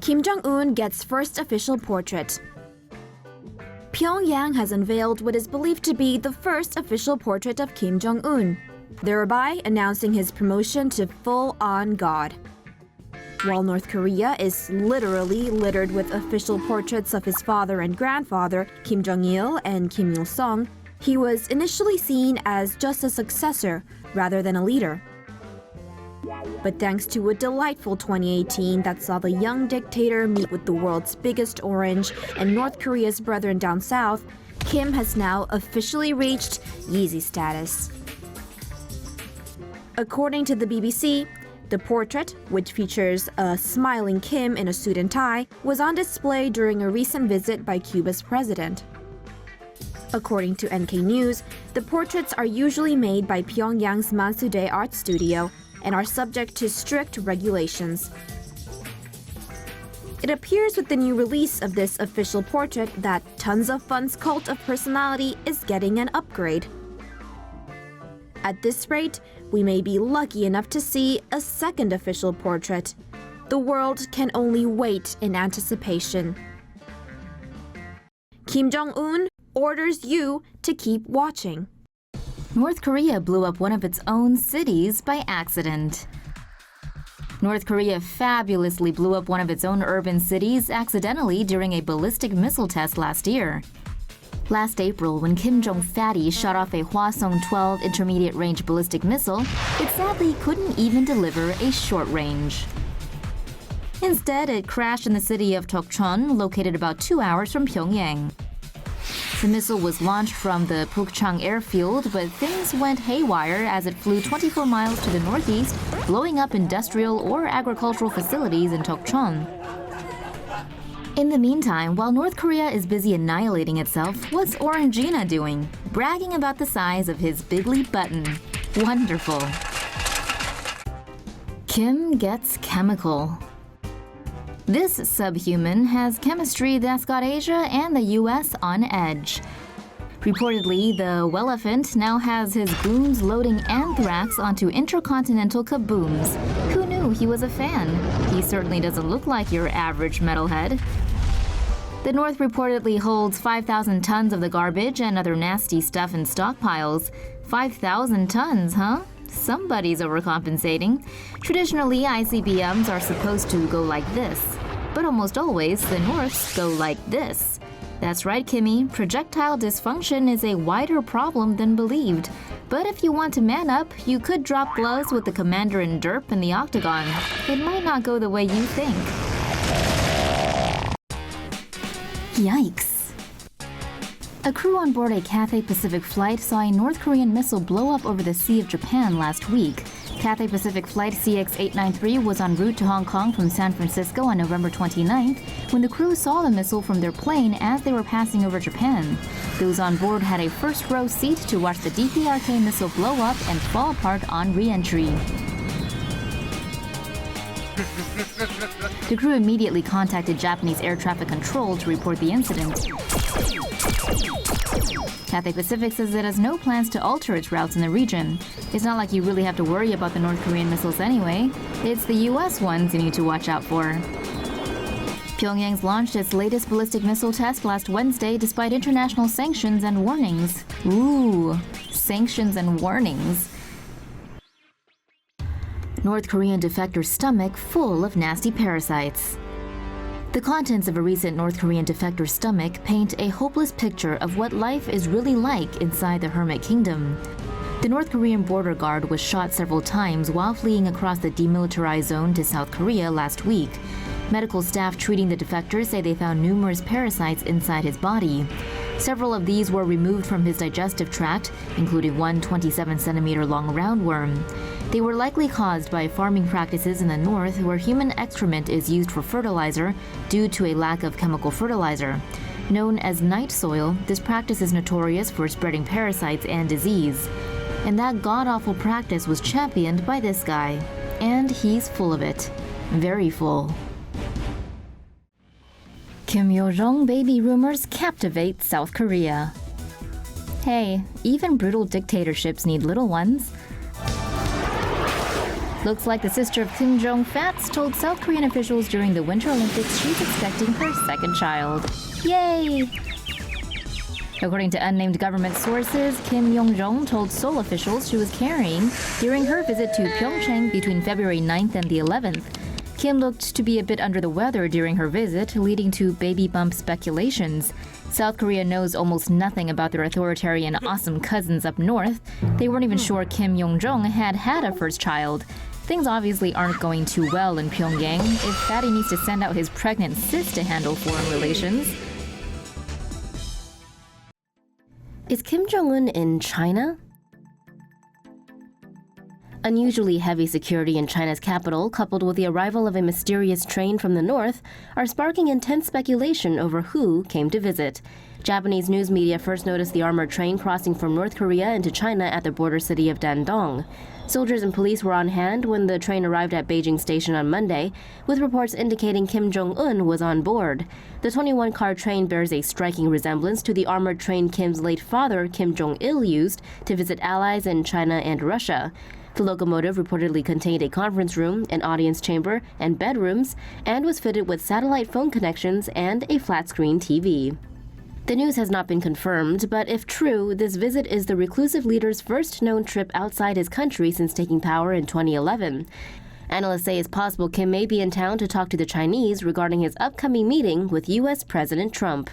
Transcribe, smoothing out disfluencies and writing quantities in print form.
Kim Jong-un gets first official portrait. Pyongyang has unveiled what is believed to be the first official portrait of Kim Jong-un, thereby announcing his promotion to full-on god. While North Korea is literally littered with official portraits of his father and grandfather, Kim Jong-il and Kim Il-sung, he was initially seen as just a successor rather than a leader. But thanks to a delightful 2018 that saw the young dictator meet with the world's biggest orange and North Korea's brethren down south, Kim has now officially reached Yeezy status. According to the BBC, the portrait, which features a smiling Kim in a suit and tie, was on display during a recent visit by Cuba's president. According to NK News, the portraits are usually made by Pyongyang's Mansudae Art Studio and are subject to strict regulations. It appears with the new release of this official portrait that Tons of Fun's cult of personality is getting an upgrade. At this rate, we may be lucky enough to see a second official portrait. The world can only wait in anticipation. Kim Jong-un orders you to keep watching. North Korea blew up one of its own cities by accident. North Korea fabulously blew up one of its own urban cities accidentally during a ballistic missile test last year. Last April, when Kim Jong-fatty shot off a Hwasong-12 intermediate-range ballistic missile, it sadly couldn't even deliver a short range. Instead, it crashed in the city of Tokchon, located about 2 hours from Pyongyang. The missile was launched from the Pukchang airfield, but things went haywire as it flew 24 miles to the northeast, blowing up industrial or agricultural facilities in Tokchon. In the meantime, while North Korea is busy annihilating itself, what's Orangina doing? Bragging about the size of his bigly button. Wonderful. Kim gets chemical. This subhuman has chemistry that's got Asia and the US on edge. Reportedly, the Welephant now has his goons loading anthrax onto intercontinental kabooms. Who knew he was a fan? He certainly doesn't look like your average metalhead. The North reportedly holds 5,000 tons of the garbage and other nasty stuff in stockpiles. 5,000 tons, huh? Somebody's overcompensating. Traditionally, ICBMs are supposed to go like this. But almost always, the Norths go like this. That's right, Kimmy. Projectile dysfunction is a wider problem than believed. But if you want to man up, you could drop gloves with the commander in derp in the octagon. It might not go the way you think. Yikes. A crew on board a Cathay Pacific flight saw a North Korean missile blow up over the Sea of Japan last week. Cathay Pacific flight CX-893 was en route to Hong Kong from San Francisco on November 29th when the crew saw the missile from their plane as they were passing over Japan. Those on board had a first-row seat to watch the DPRK missile blow up and fall apart on re-entry. The crew immediately contacted Japanese air traffic control to report the incident. Cathay Pacific says it has no plans to alter its routes in the region. It's not like you really have to worry about the North Korean missiles anyway. It's the US ones you need to watch out for. Pyongyang's launched its latest ballistic missile test last Wednesday despite international sanctions and warnings. Ooh, sanctions and warnings. North Korean defector stomach full of nasty parasites. The contents of a recent North Korean defector's stomach paint a hopeless picture of what life is really like inside the Hermit Kingdom. The North Korean border guard was shot several times while fleeing across the demilitarized zone to South Korea last week. Medical staff treating the defector say they found numerous parasites inside his body. Several of these were removed from his digestive tract, including one 27-centimeter-long roundworm. They were likely caused by farming practices in the north where human excrement is used for fertilizer due to a lack of chemical fertilizer. Known as night soil, this practice is notorious for spreading parasites and disease. And that god-awful practice was championed by this guy. And he's full of it. Very full. Kim Yo Jong baby rumors captivate South Korea. Hey, even brutal dictatorships need little ones. Looks like the sister of Kim Jong-fats told South Korean officials during the Winter Olympics she's expecting her second child. Yay! According to unnamed government sources, Kim Jong told Seoul officials she was carrying during her visit to Pyeongchang between February 9th and the 11th. Kim looked to be a bit under the weather during her visit, leading to baby bump speculations. South Korea knows almost nothing about their authoritarian awesome cousins up north. They weren't even sure Kim Jong had a first child. Things obviously aren't going too well in Pyongyang if Fatty needs to send out his pregnant sis to handle foreign relations. Is Kim Jong-un in China? Unusually heavy security in China's capital, coupled with the arrival of a mysterious train from the north, are sparking intense speculation over who came to visit. Japanese news media first noticed the armored train crossing from North Korea into China at the border city of Dandong. Soldiers and police were on hand when the train arrived at Beijing Station on Monday, with reports indicating Kim Jong-un was on board. The 21-car train bears a striking resemblance to the armored train Kim's late father, Kim Jong-il, used to visit allies in China and Russia. The locomotive reportedly contained a conference room, an audience chamber, and bedrooms, and was fitted with satellite phone connections and a flat-screen TV. The news has not been confirmed, but if true, this visit is the reclusive leader's first known trip outside his country since taking power in 2011. Analysts say it's possible Kim may be in town to talk to the Chinese regarding his upcoming meeting with U.S. President Trump.